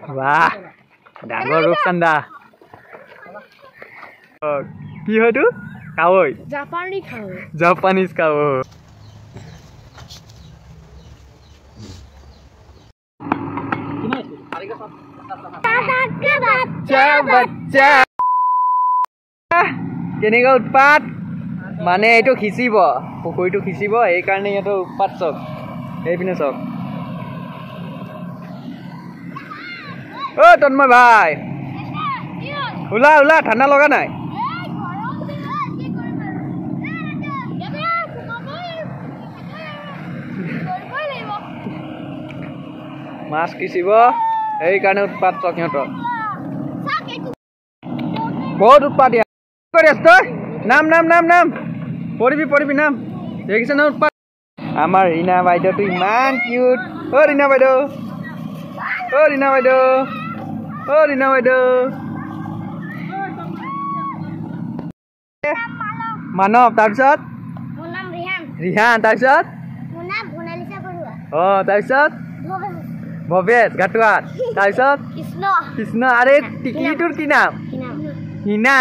वाह डांगर रूपचंदा কি হয়তো কাৱৈ জাপানীজ কাৱৈ কেনেকুৱা উৎপাত মানে এইটো খিচিব পুখুৰীটো খিচিব এইকাৰণে ইয়াতো উৎপাত চক এইপিনে চক ও তন্ময় ভাই ওলা ওলা ঠাণ্ডা লগা নাই মাছ খিচিব এইকাৰণে উৎপাত চক সিহঁতৰ বহুত উৎপাত ইয়াত কৰি আছ তই নাম নাম নাম নাম পঢ়িবি নাম দেখিছ না উৎপাত আমাৰ ৰীণা বাইদেউটো ইমান কিউট অ ৰীণা বাইদেউ মানৱ তাৰপিছত ৰিহান তাৰপিছত তাৰপিছত ভৱেশ ঘাটুৱাত তাৰপিছত কৃষ্ণ আৰে টিকলিটোৰ কি নাম হিনা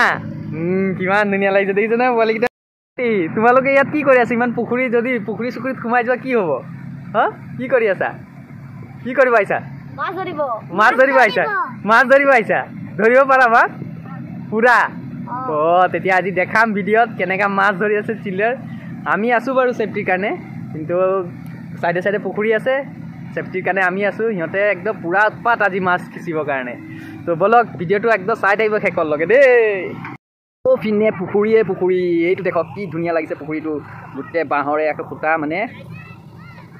কিমান ধুনীয়া লাগিছে দেখিছে না পোৱালিকেইটা তোমালোকে ইয়াত কি কৰি আছা ইমান পুখুৰী যদি পুখুৰী চুখুৰীত সোমাই যোৱা কি হ'ব হা কি কৰি আছা কি কৰিব আহিছা মাছ ধৰিব আহিছা ধৰিব পাৰা মাছ পুৰা তেতিয়া আজি দেখাম ভিডিঅ'ত কেনেকা মাছ ধৰি আছে চিল্ড্ৰেন আমি আছো বাৰু সেফটিৰ কাৰণে কিন্তু সাইডে সাইডে পুখুৰী আছে সেফটিৰ কাৰণে আমি আছো সিহঁতে একদম পুৰা উৎপাত আজি মাছ খিচিবৰ কাৰণে তো বলক ভিডিঅ'টো একদম চাই থাকিব শেষৰ লগে দেই ও ফিনে পুখুৰী এইটো দেখক কি ধুনীয়া লাগিছে পুখুৰীটো গোটেই বাঁহৰে একো খুঁটা মানে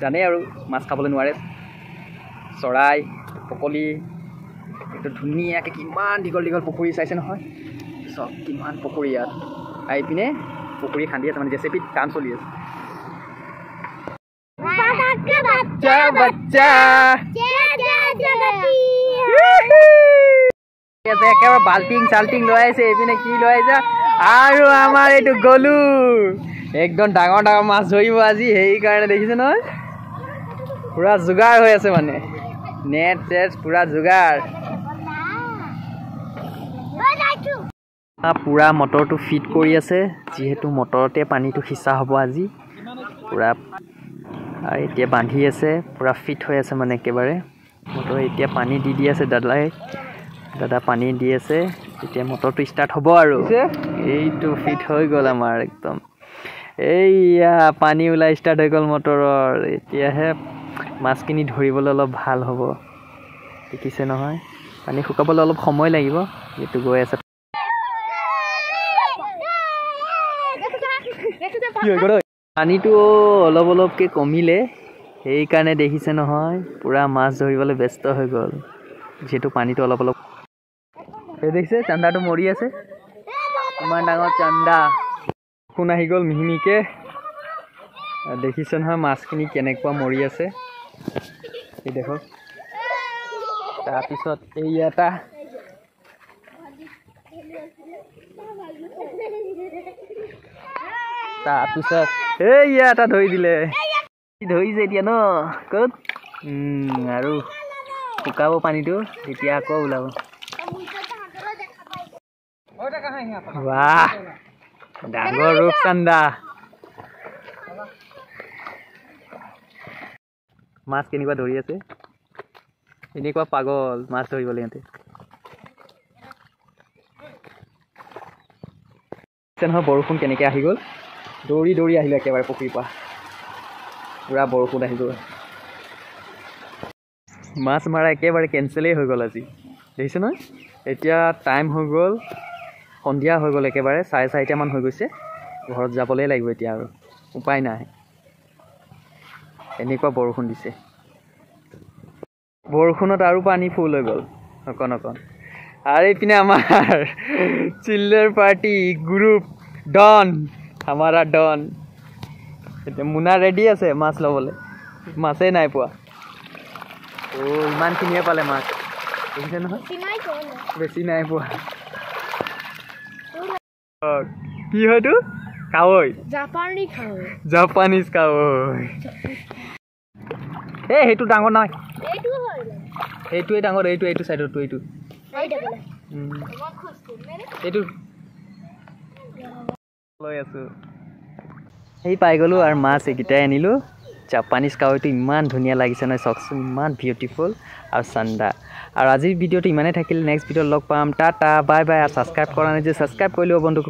জানে আৰু মাছ খাবলৈ নোৱাৰে চৰাই পকলি এইটো ধুনীয়াকৈ কিমান দীঘল দীঘল পুখুৰী চাইছে নহয় চব কিমান পুখুৰী ইয়াত আহি পিনে পুখুৰী খান্দি আছে মানে জেচিপিত কাম চলি আছে একেবাৰে বাল্টিং চাল্টিং লৈ আহিছে এইপিনে কি লৈ আহিছে আৰু আমাৰ এইটো গলু একদম ডাঙৰ ডাঙৰ মাছ ধৰিব আজি সেইকাৰণে দেখিছে নহয় পুৰা যোগাৰ হৈ আছে মানে নেট চেট পুৰা যোগাৰ পুৰা মটৰটো ফিট কৰি আছে যিহেতু মটৰতে পানীটো সিঁচা হ'ব আজি পুৰা আৰু এতিয়া বান্ধি আছে পুৰা ফিট হৈ আছে মানে একেবাৰে মটৰ এতিয়া পানী দি আছে দাদা পানী দি আছে এতিয়া মটৰটো ষ্টাৰ্ট হ'ব আৰু এইটো ফিট হৈ গ'ল আমাৰ একদম এইয়া পানী ওলাই ষ্টাৰ্ট হৈ গ'ল মটৰৰ এতিয়াহে মাছখিনি ধৰিবলৈ অলপ ভাল হ'ব দেখিছে নহয় পানী শুকাবলৈ অলপ সময় লাগিব এইটো গৈ আছে পানীটো অলপ অলপকৈ কমিলে সেইকাৰণে দেখিছে নহয় পুৰা মাছ ধৰিবলৈ ব্যস্ত হৈ গ'ল যিহেতু পানীটো অলপ অলপ দেখিছে চান্দাটো মৰি আছে ইমান ডাঙৰ চান্দা কোন আহি গ'ল মিহিমিকে দেখিছে নহয় মাছখিনি কেনেকুৱা মৰি আছে এই দেখক তাৰপিছত এই এটা তাৰপিছত এই এটা ধৰি দিলে ধৰিছে এতিয়া ন ক'ত আৰু শুকাব পানীটো তেতিয়া আকৌ ওলাব বাহ ডাঙৰ ৰূপচন্দা মাছ কেনেকুৱা ধৰি আছে এনেকুৱা পাগল মাছ ধৰিবলৈ সিহঁতে নহয় বৰষুণ কেনেকৈ আহি গ'ল দৌৰি দৌৰি আহিলে একেবাৰে পুখুৰীৰ পৰা পুৰা বৰষুণ আহি গ'ল মাছ মাৰা একেবাৰে কেঞ্চেলেই হৈ গ'ল আজি দেখিছে নহয় এতিয়া টাইম হৈ গ'ল সন্ধিয়া হৈ গ'ল একেবাৰে 4:30মান হৈ গৈছে ঘৰত যাবলৈ লাগিব এতিয়া আৰু উপায় নাই এনেকুৱা বৰষুণ দিছে বৰষুণত আৰু পানী ফুল হৈ গ'ল অকণ আৰু এইপিনে আমাৰ চিল্ড্ৰেন পাৰ্টি গ্ৰুপ ডন আমাৰ ডন এতিয়া মুনা ৰেডি আছে মাছ ল'বলৈ মাছেই নাই পোৱা ইমানখিনিয়ে পালে মাছ দেখিছে নহয় বেছি নাই পোৱা কি হয়তো কাৱৈ জাপানীজ কাৱৈ সেইটো ডাঙৰ নাই এইটোৱে ডাঙৰ এইটো সাইডৰটো এইটো এইটো লৈ আছো এই পাই গলো আৰু মাছ একিটাই আনিলো জাপানিজ কাৱৈটো ইমান ধুনীয়া লাগিছে নহয় চকচোন ইমান বিউটিফুল আৰু চান্দা আৰু আজিৰ ভিডিঅ'টো ইমানেই থাকিল নেক্সট ভিডিঅ'ত লগ পাম টাটা বাই বাই আৰু সাবস্ক্ৰাইব কৰা নাই যে সাবস্ক্ৰাইব কৰি লিব বন্ধু